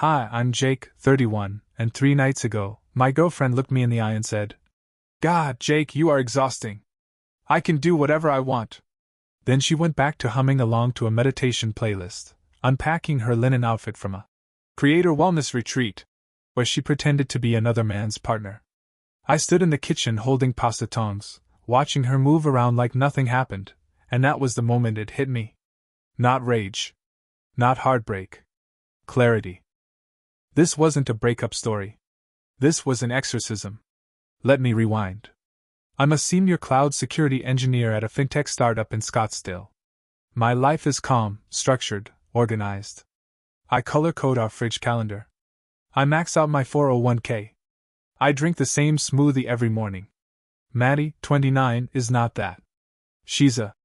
Hi, I'm Jake, 31, and 3 nights ago, my girlfriend looked me in the eye and said, God, Jake, you are exhausting. I can do whatever I want. Then she went back to humming along to a meditation playlist, unpacking her linen outfit from a creator wellness retreat, where she pretended to be another man's partner. I stood in the kitchen holding pasta tongs, watching her move around like nothing happened, and that was the moment it hit me. Not rage. Not heartbreak. Clarity. This wasn't a breakup story. This was an exorcism. Let me rewind. I'm a senior cloud security engineer at a fintech startup in Scottsdale. My life is calm, structured, organized. I color code our fridge calendar. I max out my 401k. I drink the same smoothie every morning. Maddie, 29, is not that. She's a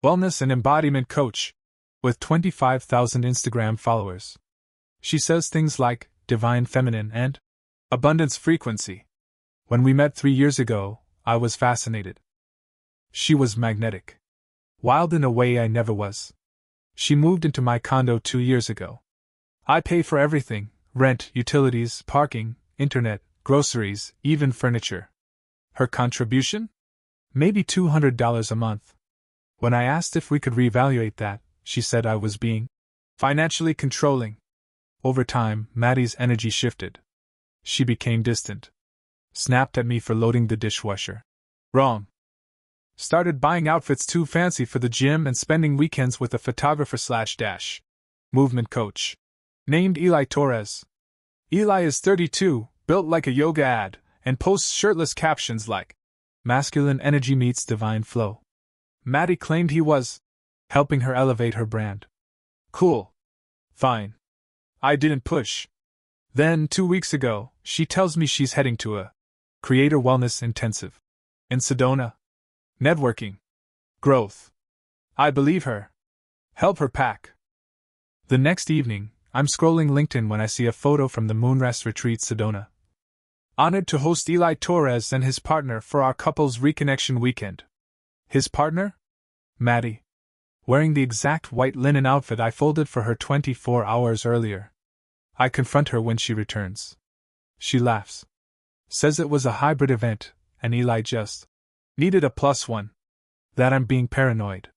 wellness and embodiment coach with 25,000 Instagram followers. She says things like divine feminine and abundance frequency. When we met 3 years ago, I was fascinated. She was magnetic. Wild in a way I never was. She moved into my condo 2 years ago. I pay for everything: rent, utilities, parking, internet, groceries, even furniture. Her contribution? Maybe $200 a month. When I asked if we could reevaluate that, she said I was being financially controlling. Over time, Maddie's energy shifted. She became distant. Snapped at me for loading the dishwasher. Wrong. Started buying outfits too fancy for the gym and spending weekends with a photographer/dash movement coach named Eli Torres. Eli is 32, built like a yoga ad, and posts shirtless captions like, masculine energy meets divine flow. Maddie claimed he was helping her elevate her brand. Cool. Fine. I didn't push. Then, 2 weeks ago, she tells me she's heading to a Creator Wellness Intensive in Sedona. Networking. Growth. I believe her. Help her pack. The next evening, I'm scrolling LinkedIn when I see a photo from the Moonrest Retreat Sedona. Honored to host Eli Torres and his partner for our couple's reconnection weekend. His partner? Maddie. Wearing the exact white linen outfit I folded for her 24 hours earlier. I confront her when she returns. She laughs. Says it was a hybrid event, and Eli just needed a +1. That I'm being paranoid.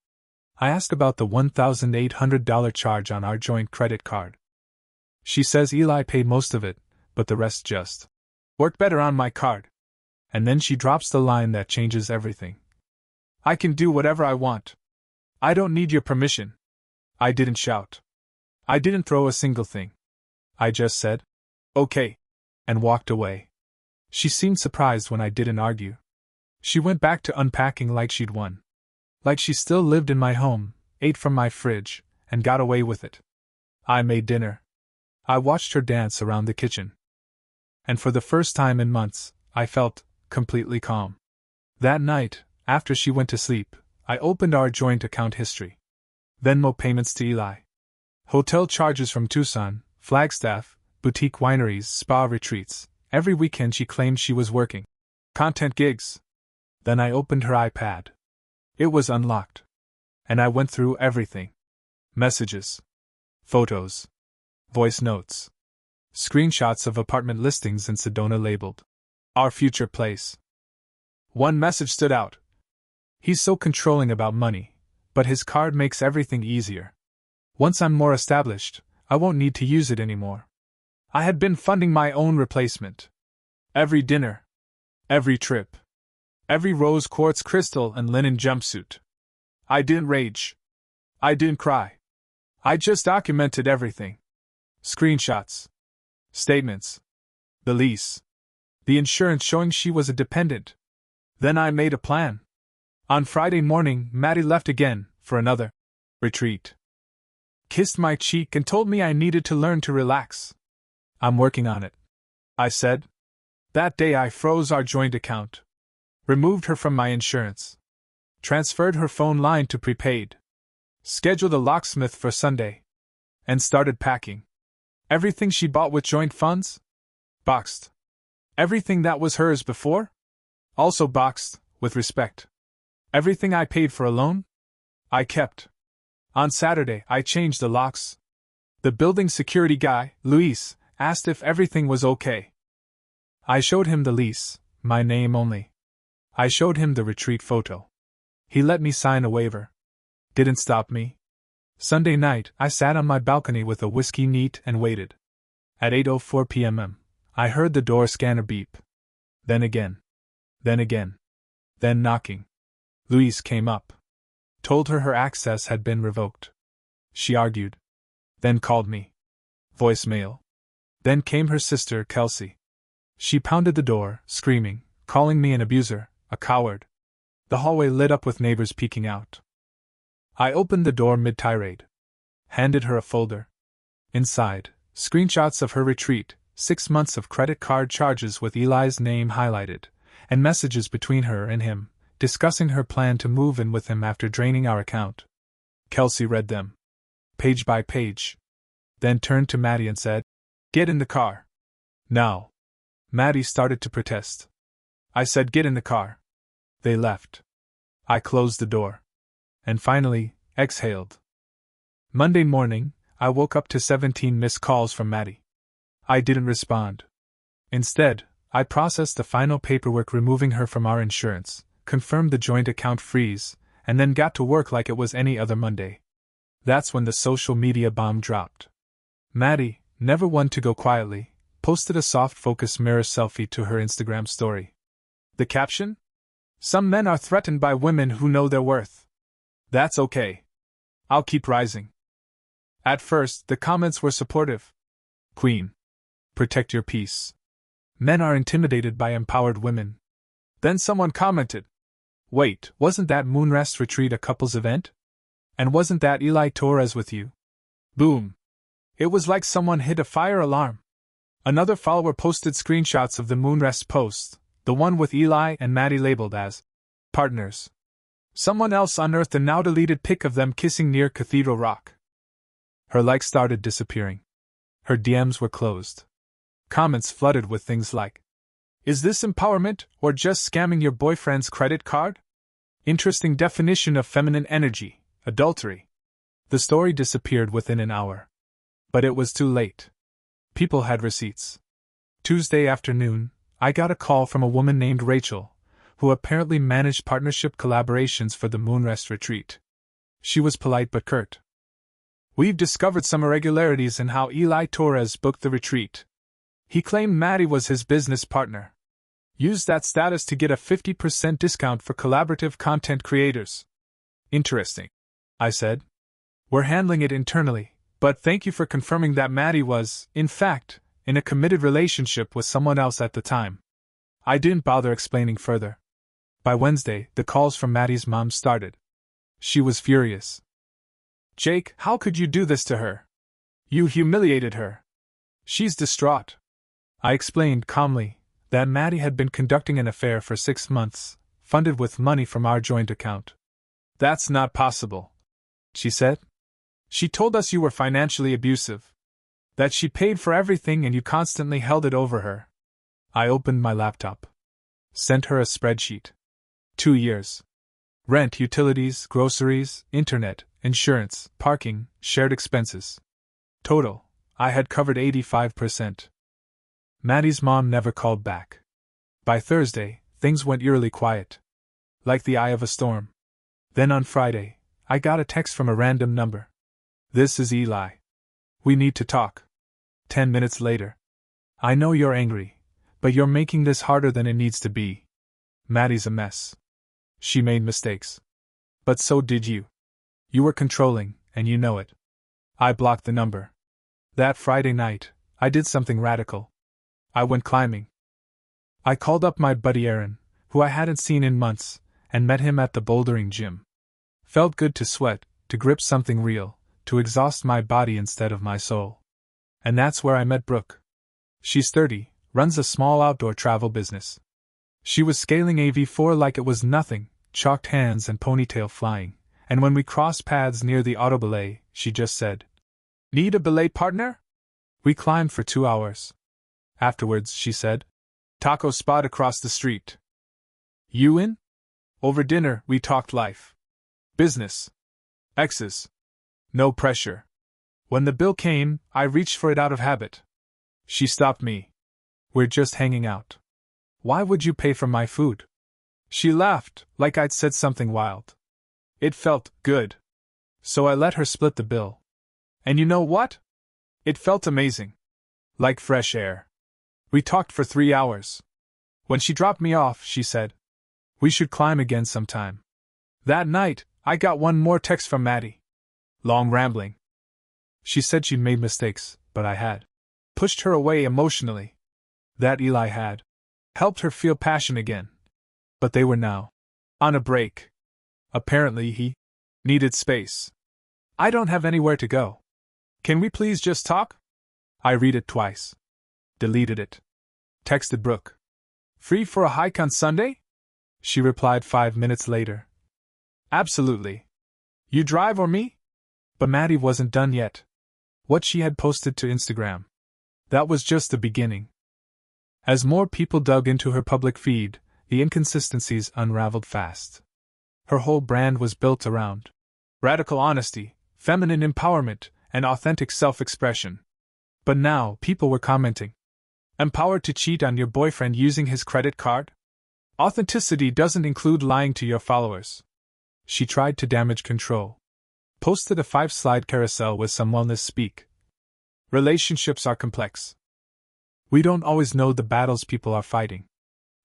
I ask about the $1,800 charge on our joint credit card. She says Eli paid most of it, but the rest just worked better on my card. And then she drops the line that changes everything. I can do whatever I want. I don't need your permission. I didn't shout. I didn't throw a single thing. I just said, okay, and walked away. She seemed surprised when I didn't argue. She went back to unpacking like she'd won. Like she still lived in my home, ate from my fridge, and got away with it. I made dinner. I watched her dance around the kitchen. And for the first time in months, I felt completely calm. That night, after she went to sleep, I opened our joint account history. Venmo payments to Eli. Hotel charges from Tucson, Flagstaff, boutique wineries, spa retreats. Every weekend she claimed she was working. Content gigs. Then I opened her iPad. It was unlocked. And I went through everything. Messages. Photos. Voice notes. Screenshots of apartment listings in Sedona labeled Our Future Place. One message stood out. He's so controlling about money, but his card makes everything easier. Once I'm more established, I won't need to use it anymore. I had been funding my own replacement. Every dinner. Every trip. Every rose quartz crystal and linen jumpsuit. I didn't rage. I didn't cry. I just documented everything. Screenshots. Statements. The lease. The insurance showing she was a dependent. Then I made a plan. On Friday morning, Maddie left again, for another retreat. Kissed my cheek and told me I needed to learn to relax. I'm working on it, I said. That day I froze our joint account. Removed her from my insurance. Transferred her phone line to prepaid. Scheduled a locksmith for Sunday. And started packing. Everything she bought with joint funds? Boxed. Everything that was hers before? Also boxed, with respect. Everything I paid for alone? I kept. On Saturday, I changed the locks. The building security guy, Luis, asked if everything was okay. I showed him the lease, my name only. I showed him the retreat photo. He let me sign a waiver. Didn't stop me. Sunday night, I sat on my balcony with a whiskey neat and waited. At 8:04 p.m., I heard the door scanner beep. Then again. Then again. Then knocking. Louise came up. Told her access had been revoked. She argued. Then called me. Voicemail. Then came her sister, Kelsey. She pounded the door, screaming, calling me an abuser, a coward. The hallway lit up with neighbors peeking out. I opened the door mid-tirade. Handed her a folder. Inside, screenshots of her retreat, 6 months of credit card charges with Eli's name highlighted, and messages between her and him, discussing her plan to move in with him after draining our account. Kelsey read them, page by page. Then turned to Maddie and said, "Get in the car." Now. Maddie started to protest. I said, "Get in the car." They left. I closed the door. And finally, exhaled. Monday morning, I woke up to 17 missed calls from Maddie. I didn't respond. Instead, I processed the final paperwork removing her from our insurance, confirmed the joint account freeze, and then got to work like it was any other Monday. That's when the social media bomb dropped. Maddie, never one to go quietly, posted a soft focus mirror selfie to her Instagram story. The caption? "Some men are threatened by women who know their worth. That's okay. I'll keep rising." At first, the comments were supportive. "Queen. Protect your peace. Men are intimidated by empowered women." Then someone commented, "Wait, wasn't that Moonrest retreat a couples event? And wasn't that Eli Torres with you?" Boom. It was like someone hit a fire alarm. Another follower posted screenshots of the Moonrest post, the one with Eli and Maddie labeled as partners. Someone else unearthed a now deleted pic of them kissing near Cathedral Rock. Her likes started disappearing. Her DMs were closed. Comments flooded with things like, "Is this empowerment, or just scamming your boyfriend's credit card? Interesting definition of feminine energy, adultery." The story disappeared within an hour. But it was too late. People had receipts. Tuesday afternoon, I got a call from a woman named Rachel, who apparently managed partnership collaborations for the Moonrest retreat. She was polite but curt. "We've discovered some irregularities in how Eli Torres booked the retreat. He claimed Maddie was his business partner. Used that status to get a 50% discount for collaborative content creators." "Interesting," I said. "We're handling it internally, but thank you for confirming that Maddie was, in fact, in a committed relationship with someone else at the time." I didn't bother explaining further. By Wednesday, the calls from Maddie's mom started. She was furious. "Jake, how could you do this to her? You humiliated her. She's distraught." I explained calmly that Maddie had been conducting an affair for 6 months, funded with money from our joint account. "That's not possible," she said. "She told us you were financially abusive. That she paid for everything and you constantly held it over her." I opened my laptop. Sent her a spreadsheet. 2 years. Rent, utilities, groceries, internet, insurance, parking, shared expenses. Total, I had covered 85%. Maddie's mom never called back. By Thursday, things went eerily quiet. Like the eye of a storm. Then on Friday, I got a text from a random number. "This is Eli. We need to talk." 10 minutes later. "I know you're angry, but you're making this harder than it needs to be. Maddie's a mess. She made mistakes. But so did you. You were controlling, and you know it." I blocked the number. That Friday night, I did something radical. I went climbing. I called up my buddy Aaron, who I hadn't seen in months, and met him at the bouldering gym. Felt good to sweat, to grip something real, to exhaust my body instead of my soul. And that's where I met Brooke. She's 30, runs a small outdoor travel business. She was scaling AV4 like it was nothing, chalked hands and ponytail flying, and when we crossed paths near the auto belay, she just said, "Need a belay partner?" We climbed for 2 hours. Afterwards, she said, "Taco spot across the street. You in?" Over dinner, we talked life. Business. Exes. No pressure. When the bill came, I reached for it out of habit. She stopped me. We're just hanging out. Why would you pay for my food? She laughed, like I'd said something wild. It felt good. So I let her split the bill. And you know what? It felt amazing. Like fresh air. We talked for 3 hours. When she dropped me off, she said, "We should climb again sometime." That night, I got one more text from Maddie. Long rambling. She said she'd made mistakes, but I had pushed her away emotionally. That Eli had helped her feel passion again. But they were now on a break. Apparently he needed space. I don't have anywhere to go. Can we please just talk? I read it twice. Deleted it. Texted Brooke. Free for a hike on Sunday? She replied 5 minutes later. Absolutely. You drive or me? But Maddie wasn't done yet. What she had posted to Instagram. That was just the beginning. As more people dug into her public feed, the inconsistencies unraveled fast. Her whole brand was built around radical honesty, feminine empowerment, and authentic self-expression. But now, people were commenting. Empowered to cheat on your boyfriend using his credit card? Authenticity doesn't include lying to your followers. She tried to damage control. Posted a 5-slide carousel with some wellness speak. Relationships are complex. We don't always know the battles people are fighting.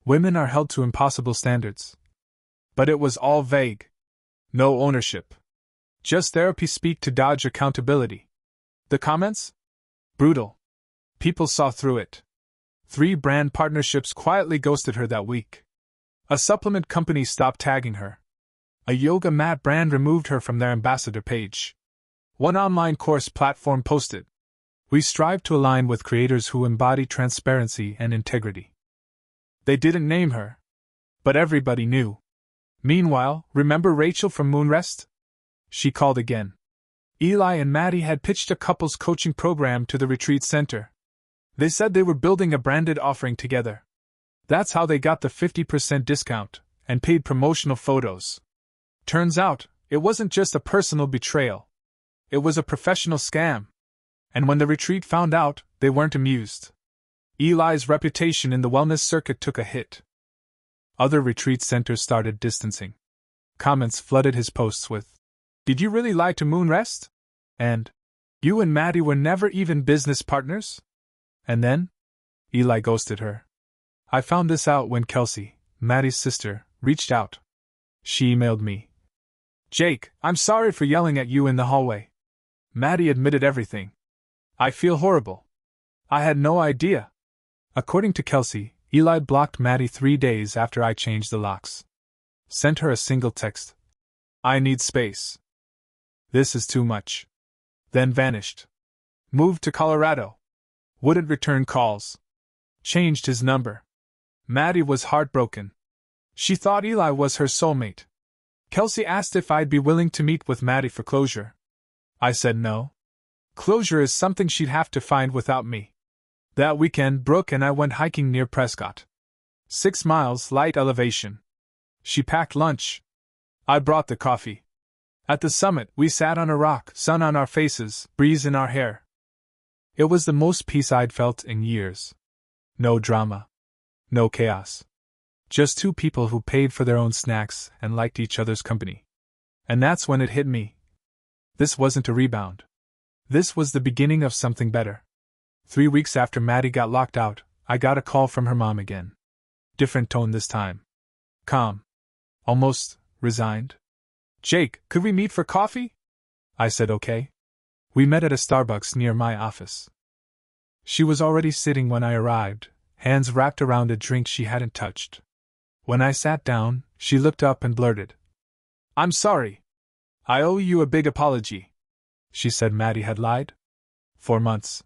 Women are held to impossible standards. But it was all vague. No ownership. Just therapy speak to dodge accountability. The comments? Brutal. People saw through it. 3 brand partnerships quietly ghosted her that week. A supplement company stopped tagging her. A yoga mat brand removed her from their ambassador page. One online course platform posted, "We strive to align with creators who embody transparency and integrity." They didn't name her. But everybody knew. Meanwhile, remember Rachel from Moonrest? She called again. Eli and Maddie had pitched a couples coaching program to the retreat center. They said they were building a branded offering together. That's how they got the 50% discount, and paid promotional photos. Turns out, it wasn't just a personal betrayal. It was a professional scam. And when the retreat found out, they weren't amused. Eli's reputation in the wellness circuit took a hit. Other retreat centers started distancing. Comments flooded his posts with, "Did you really lie to Moonrest?" And, "You and Maddie were never even business partners?" And then, Eli ghosted her. I found this out when Kelsey, Maddie's sister, reached out. She emailed me. "Jake, I'm sorry for yelling at you in the hallway. Maddie admitted everything. I feel horrible. I had no idea." According to Kelsey, Eli blocked Maddie 3 days after I changed the locks. Sent her a single text. "I need space. This is too much." Then vanished. Moved to Colorado. Wouldn't return calls. Changed his number. Maddie was heartbroken. She thought Eli was her soulmate. Kelsey asked if I'd be willing to meet with Maddie for closure. I said no. Closure is something she'd have to find without me. That weekend, Brooke and I went hiking near Prescott. 6 miles, light elevation. She packed lunch. I brought the coffee. At the summit, we sat on a rock, sun on our faces, breeze in our hair. It was the most peace I'd felt in years. No drama. No chaos. Just 2 people who paid for their own snacks and liked each other's company. And that's when it hit me. This wasn't a rebound. This was the beginning of something better. 3 weeks after Maddie got locked out, I got a call from her mom again. Different tone this time. Calm. Almost resigned. "Jake, could we meet for coffee?" I said okay. We met at a Starbucks near my office. She was already sitting when I arrived, hands wrapped around a drink she hadn't touched. When I sat down, she looked up and blurted, "I'm sorry. I owe you a big apology." She said Maddie had lied. 4 months.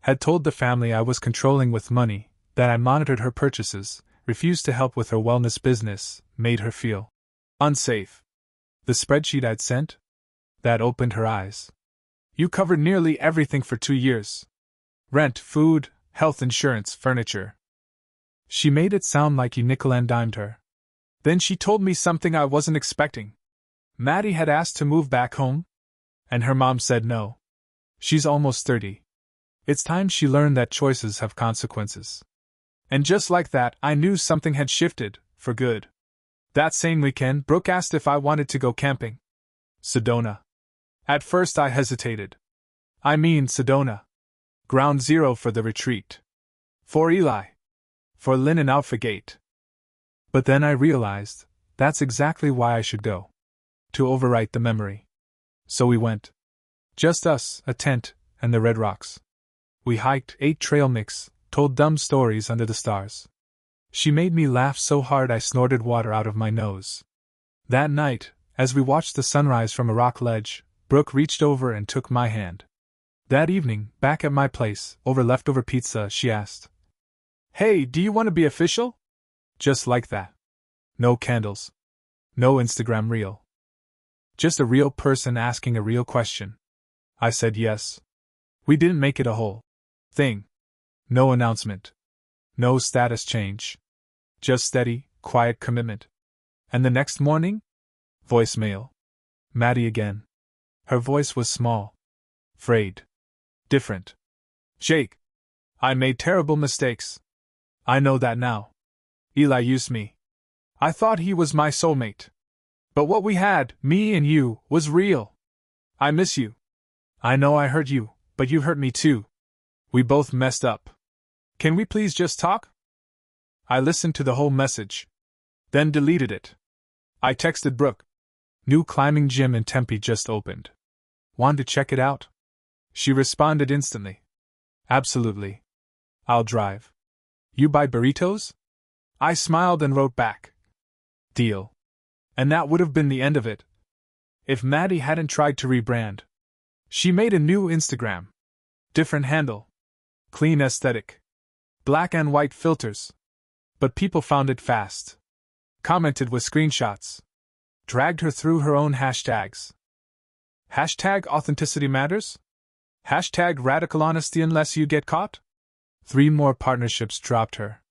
Had told the family I was controlling with money, that I monitored her purchases, refused to help with her wellness business, made her feel unsafe. The spreadsheet I'd sent? That opened her eyes. "You covered nearly everything for 2 years. Rent, food, health insurance, furniture." She made it sound like you nickel and dimed her. Then she told me something I wasn't expecting. Maddie had asked to move back home? And her mom said no. She's almost 30. It's time she learned that choices have consequences. And just like that, I knew something had shifted, for good. That same weekend, Brooke asked if I wanted to go camping. Sedona. At first I hesitated. I mean Sedona. Ground zero for the retreat. For Eli. For Lynn and Alphagate. But then I realized, that's exactly why I should go. To overwrite the memory. So we went. Just us, a tent, and the red rocks. We hiked, ate trail mix, told dumb stories under the stars. She made me laugh so hard I snorted water out of my nose. That night, as we watched the sunrise from a rock ledge, Brooke reached over and took my hand. That evening, back at my place, over leftover pizza, she asked, "Hey, do you want to be official?" Just like that. No candles. No Instagram reel. Just a real person asking a real question. I said yes. We didn't make it a whole thing. No announcement. No status change. Just steady, quiet commitment. And the next morning? Voicemail. Maddie again. Her voice was small. Frayed. Different. Jake. I made terrible mistakes. I know that now. Eli used me. I thought he was my soulmate. But what we had, me and you, was real. I miss you. I know I hurt you, but you hurt me too. We both messed up. Can we please just talk? I listened to the whole message. Then deleted it. I texted Brooke. New climbing gym in Tempe just opened. Want to check it out? She responded instantly. Absolutely. I'll drive. You buy burritos? I smiled and wrote back. Deal. And that would have been the end of it. If Maddie hadn't tried to rebrand. She made a new Instagram. Different handle. Clean aesthetic. Black and white filters. But people found it fast. Commented with screenshots. Dragged her through her own hashtags. Hashtag authenticity matters? Hashtag radical honesty unless you get caught? 3 more partnerships dropped her.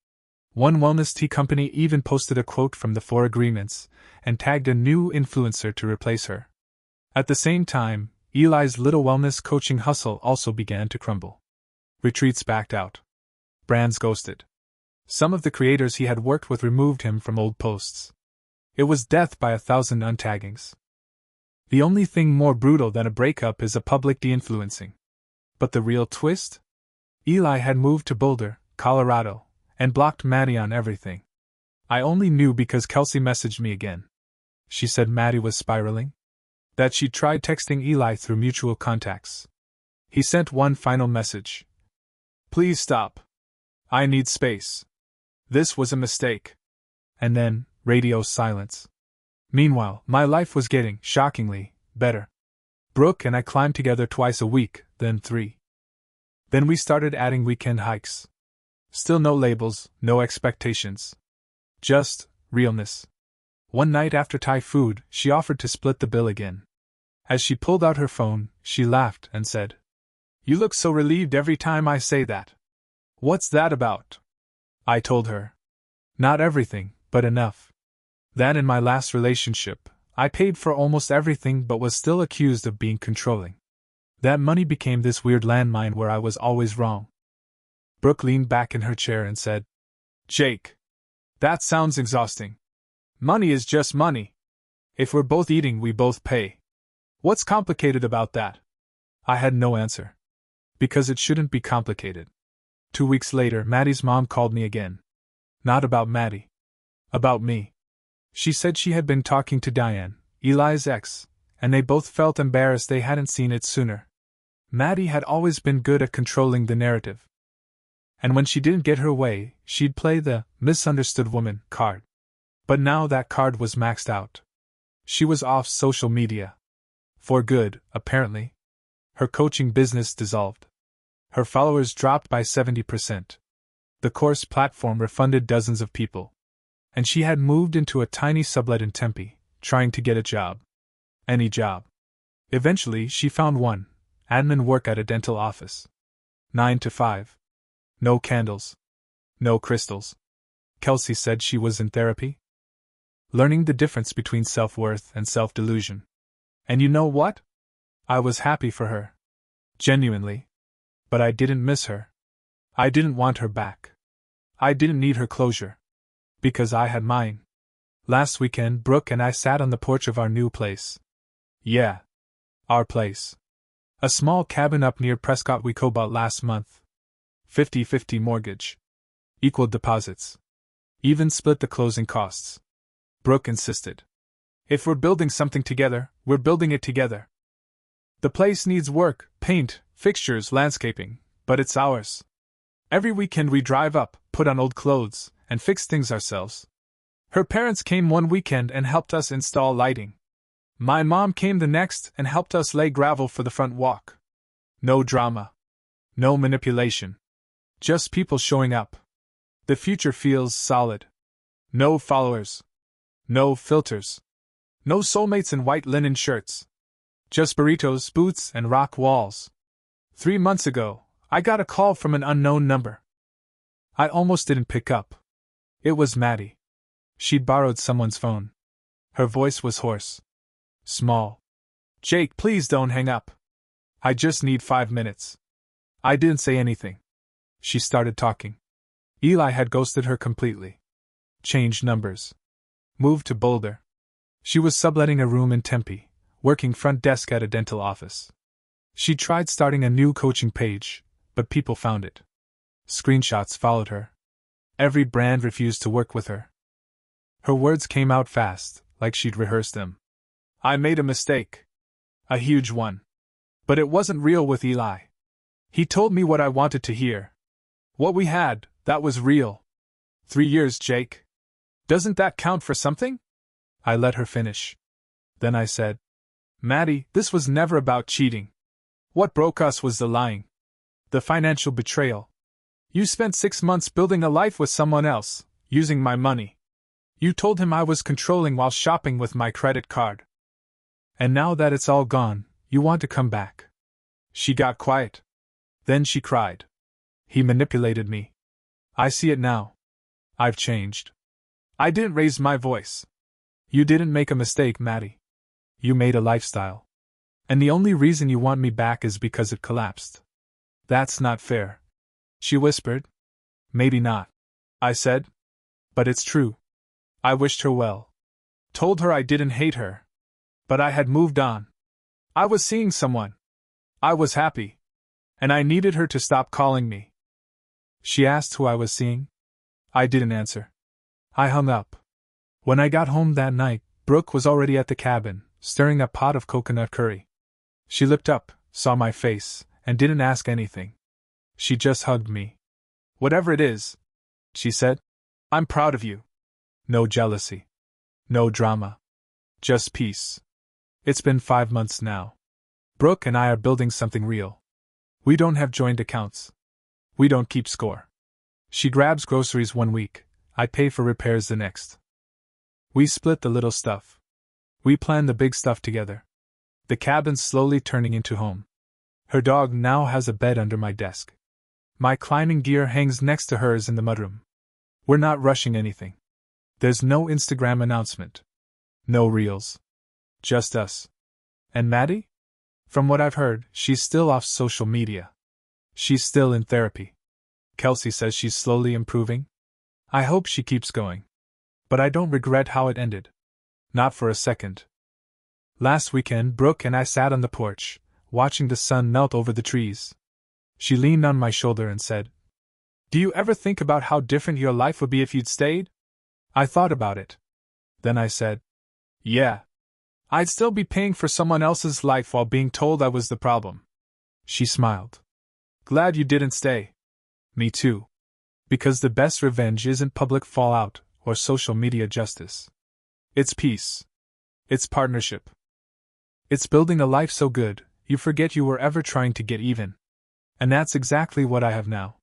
One wellness tea company even posted a quote from the 4 agreements and tagged a new influencer to replace her. At the same time, Eli's little wellness coaching hustle also began to crumble. Retreats backed out. Brands ghosted. Some of the creators he had worked with removed him from old posts. It was death by 1,000 untaggings. The only thing more brutal than a breakup is a public de-influencing. But the real twist? Eli had moved to Boulder, Colorado, and blocked Maddie on everything. I only knew because Kelsey messaged me again. She said Maddie was spiraling. That she'd tried texting Eli through mutual contacts. He sent one final message. Please stop. I need space. This was a mistake. And then, radio silence. Meanwhile, my life was getting, shockingly, better. Brooke and I climbed together twice a week, then 3. Then we started adding weekend hikes. Still no labels, no expectations. Just realness. One night after Thai food, she offered to split the bill again. As she pulled out her phone, she laughed and said, "You look so relieved every time I say that. What's that about?" I told her. Not everything, but enough. That in my last relationship, I paid for almost everything but was still accused of being controlling. That money became this weird landmine where I was always wrong. Brooke leaned back in her chair and said, "Jake, that sounds exhausting. Money is just money. If we're both eating, we both pay. What's complicated about that?" I had no answer. Because it shouldn't be complicated. 2 weeks later, Maddie's mom called me again. Not about Maddie. About me. She said she had been talking to Diane, Eli's ex, and they both felt embarrassed they hadn't seen it sooner. Maddie had always been good at controlling the narrative. And when she didn't get her way, she'd play the misunderstood woman card. But now that card was maxed out. She was off social media. For good, apparently. Her coaching business dissolved. Her followers dropped by 70%. The course platform refunded dozens of people. And she had moved into a tiny sublet in Tempe, trying to get a job. Any job. Eventually, she found one, admin work at a dental office. 9 to 5. No candles. No crystals. Kelsey said she was in therapy. Learning the difference between self-worth and self-delusion. And you know what? I was happy for her. Genuinely. But I didn't miss her. I didn't want her back. I didn't need her closure. Because I had mine. Last weekend, Brooke and I sat on the porch of our new place. Yeah. Our place. A small cabin up near Prescott we co-bought last month. 50-50 mortgage. Equal deposits. Even split the closing costs. Brooke insisted. If we're building something together, we're building it together. The place needs work, paint, fixtures, landscaping, but it's ours. Every weekend we drive up, put on old clothes, and fix things ourselves. Her parents came one weekend and helped us install lighting. My mom came the next and helped us lay gravel for the front walk. No drama. No manipulation. Just people showing up. The future feels solid. No followers. No filters. No soulmates in white linen shirts. Just burritos, boots, and rock walls. 3 months ago, I got a call from an unknown number. I almost didn't pick up. It was Maddie. She'd borrowed someone's phone. Her voice was hoarse. Small. Jake, please don't hang up. I just need 5 minutes. I didn't say anything. She started talking. Eli had ghosted her completely. Changed numbers. Moved to Boulder. She was subletting a room in Tempe, working front desk at a dental office. She tried starting a new coaching page, but people found it. Screenshots followed her. Every brand refused to work with her. Her words came out fast, like she'd rehearsed them. I made a mistake. A huge one. But it wasn't real with Eli. He told me what I wanted to hear. What we had, that was real. 3 years, Jake. Doesn't that count for something? I let her finish. Then I said, Maddie, this was never about cheating. What broke us was the lying. The financial betrayal. You spent 6 months building a life with someone else, using my money. You told him I was controlling while shopping with my credit card. And now that it's all gone, you want to come back. She got quiet. Then she cried. He manipulated me. I see it now. I've changed. I didn't raise my voice. You didn't make a mistake, Maddie. You made a lifestyle. And the only reason you want me back is because it collapsed. That's not fair. She whispered. Maybe not. I said. But it's true. I wished her well. Told her I didn't hate her. But I had moved on. I was seeing someone. I was happy. And I needed her to stop calling me. She asked who I was seeing. I didn't answer. I hung up. When I got home that night, Brooke was already at the cabin, stirring a pot of coconut curry. She looked up, saw my face, and didn't ask anything. She just hugged me. Whatever it is, she said, I'm proud of you. No jealousy. No drama. Just peace. It's been 5 months now. Brooke and I are building something real. We don't have joint accounts. We don't keep score. She grabs groceries 1 week, I pay for repairs the next. We split the little stuff. We plan the big stuff together. The cabin's slowly turning into home. Her dog now has a bed under my desk. My climbing gear hangs next to hers in the mudroom. We're not rushing anything. There's no Instagram announcement. No reels. Just us. And Maddie? From what I've heard, she's still off social media. She's still in therapy. Kelsey says she's slowly improving. I hope she keeps going. But I don't regret how it ended. Not for a second. Last weekend, Brooke and I sat on the porch, watching the sun melt over the trees. She leaned on my shoulder and said, Do you ever think about how different your life would be if you'd stayed? I thought about it. Then I said, Yeah. I'd still be paying for someone else's life while being told I was the problem. She smiled. Glad you didn't stay. Me too. Because the best revenge isn't public fallout or social media justice. It's peace. It's partnership. It's building a life so good, you forget you were ever trying to get even. And that's exactly what I have now.